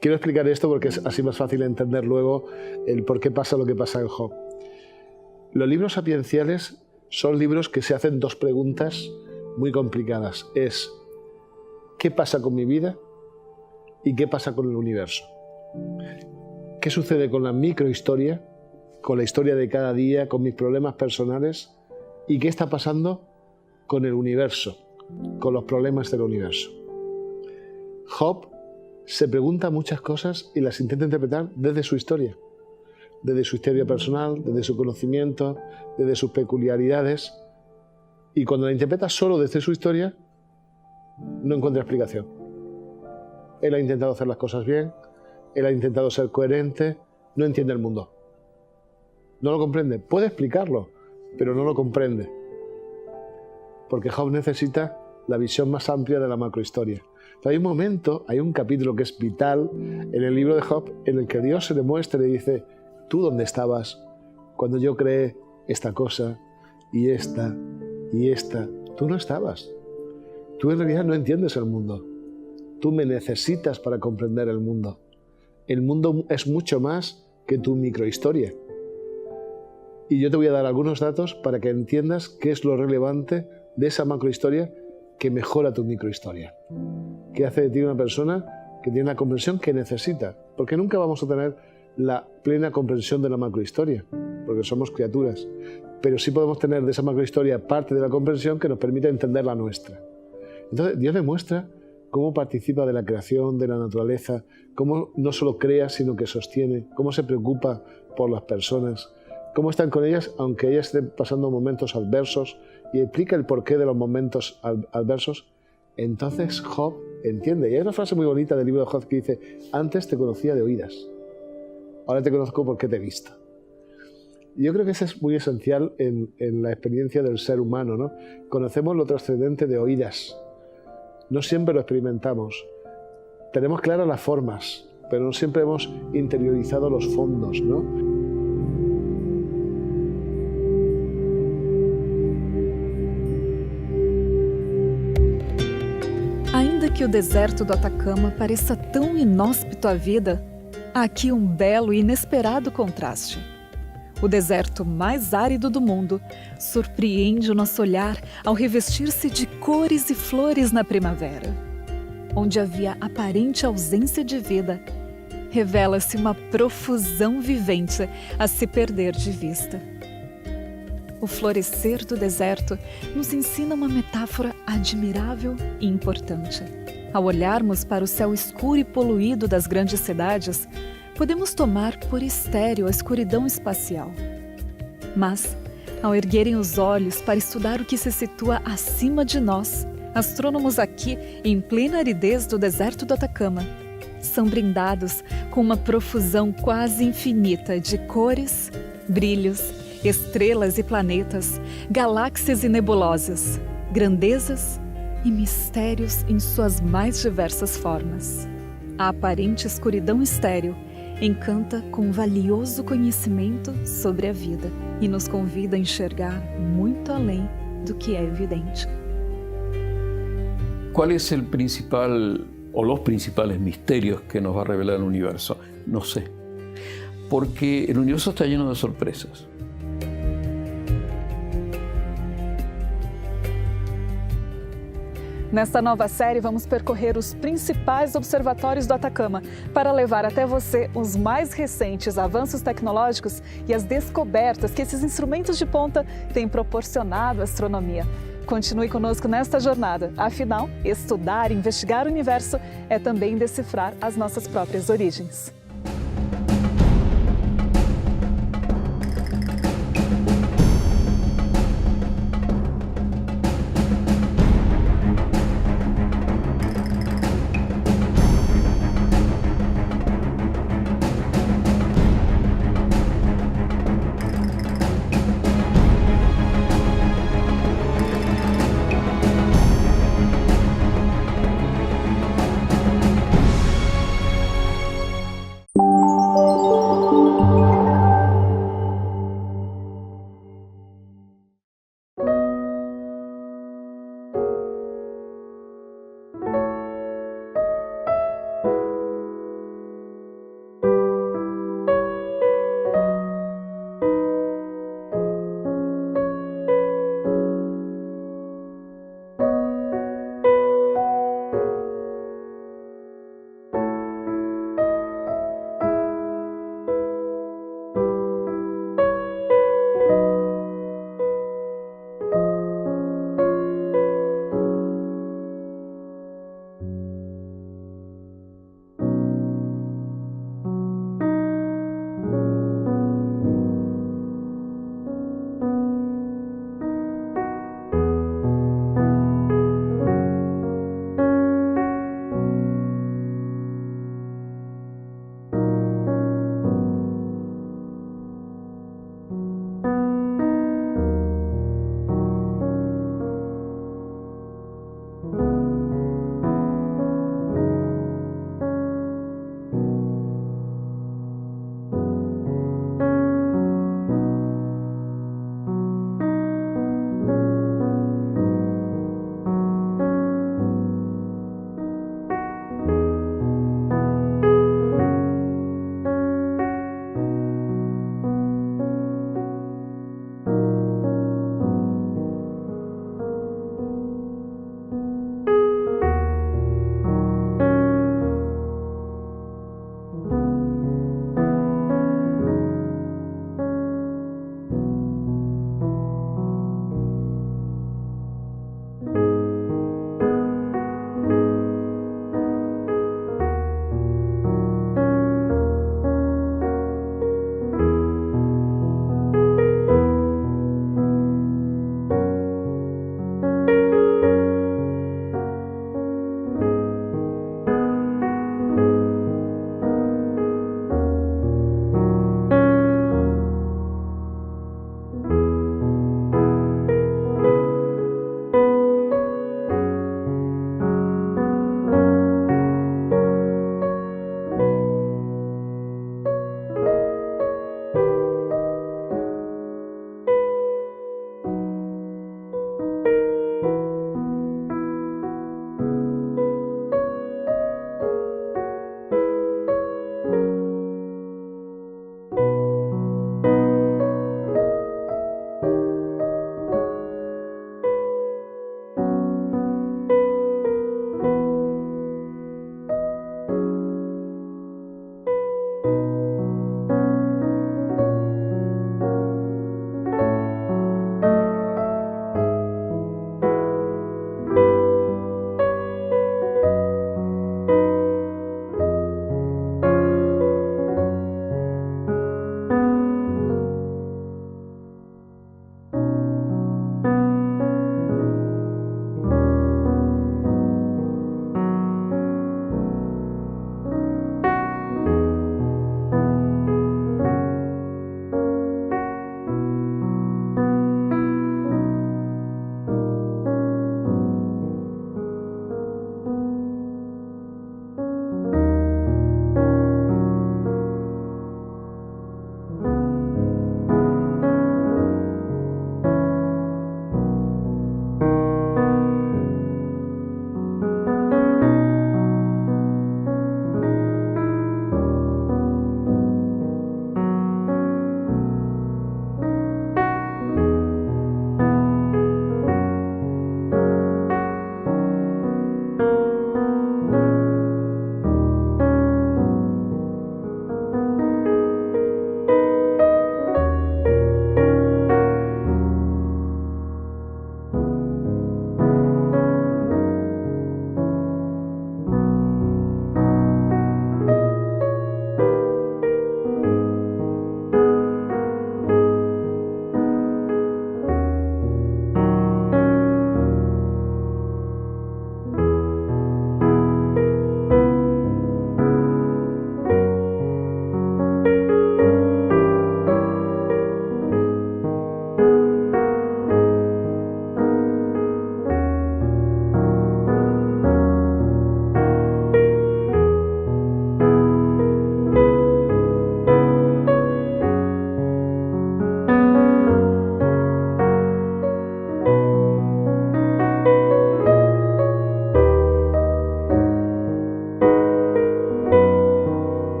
Quiero explicar esto porque es así más fácil entender luego el por qué pasa lo que pasa en Job. Los libros sapienciales son libros que se hacen dos preguntas muy complicadas. Es, ¿qué pasa con mi vida? ¿Y qué pasa con el universo? ¿Qué sucede con la microhistoria, con la historia de cada día, con mis problemas personales? ¿Y qué está pasando con el universo, con los problemas del universo? Job se pregunta muchas cosas y las intenta interpretar desde su historia personal, desde su conocimiento, desde sus peculiaridades. Y cuando la interpreta solo desde su historia, no encuentra explicación. Él ha intentado hacer las cosas bien, él ha intentado ser coherente, no entiende el mundo. No lo comprende. Puede explicarlo, pero no lo comprende. Porque Job necesita la visión más amplia de la macrohistoria. Pero hay un momento, hay un capítulo que es vital en el libro de Job en el que Dios se le muestra y le dice: ¿tú dónde estabas cuando yo creé esta cosa y esta y esta? Tú no estabas. Tú en realidad no entiendes el mundo. Tú me necesitas para comprender el mundo. El mundo es mucho más que tu microhistoria. Y yo te voy a dar algunos datos para que entiendas qué es lo relevante de esa macrohistoria que mejora tu microhistoria, que hace de ti una persona que tiene la comprensión que necesita, porque nunca vamos a tener la plena comprensión de la macrohistoria, porque somos criaturas, pero sí podemos tener de esa macrohistoria parte de la comprensión que nos permita entender la nuestra. Entonces Dios le muestra cómo participa de la creación, de la naturaleza, cómo no solo crea, sino que sostiene, cómo se preocupa por las personas, cómo están con ellas, aunque ellas estén pasando momentos adversos, y explica el porqué de los momentos adversos. Entonces Job entiende. Y hay una frase muy bonita del libro de Job que dice: antes te conocía de oídas, ahora te conozco porque te he visto. Yo creo que eso es muy esencial en la experiencia del ser humano, ¿no? Conocemos lo trascendente de oídas. No siempre lo experimentamos. Tenemos claras las formas, pero no siempre hemos interiorizado los fondos, ¿no? Ainda que o deserto do Atacama pareça tão inóspito à vida, há aqui um belo e inesperado contraste. O deserto mais árido do mundo surpreende o nosso olhar ao revestir-se de cores e flores na primavera. Onde havia aparente ausência de vida, revela-se uma profusão vivente a se perder de vista. O florescer do deserto nos ensina uma metáfora admirável e importante. Ao olharmos para o céu escuro e poluído das grandes cidades, podemos tomar por estéril a escuridão espacial. Mas, ao erguerem os olhos para estudar o que se situa acima de nós, astrônomos aqui, em plena aridez do deserto do Atacama, são brindados com uma profusão quase infinita de cores, brilhos, estrelas e planetas, galáxias e nebulosas, grandezas e mistérios em suas mais diversas formas. A aparente escuridão estéril encanta com valioso conhecimento sobre a vida e nos convida a enxergar muito além do que é evidente. ¿Cuál es el principal o los principales misterios que nos va a revelar el universo? No sé, porque el universo está lleno de sorpresas. Nesta nova série, vamos percorrer os principais observatórios do Atacama para levar até você os mais recentes avanços tecnológicos e as descobertas que esses instrumentos de ponta têm proporcionado à astronomia. Continue conosco nesta jornada. Afinal, estudar e investigar o universo é também decifrar as nossas próprias origens.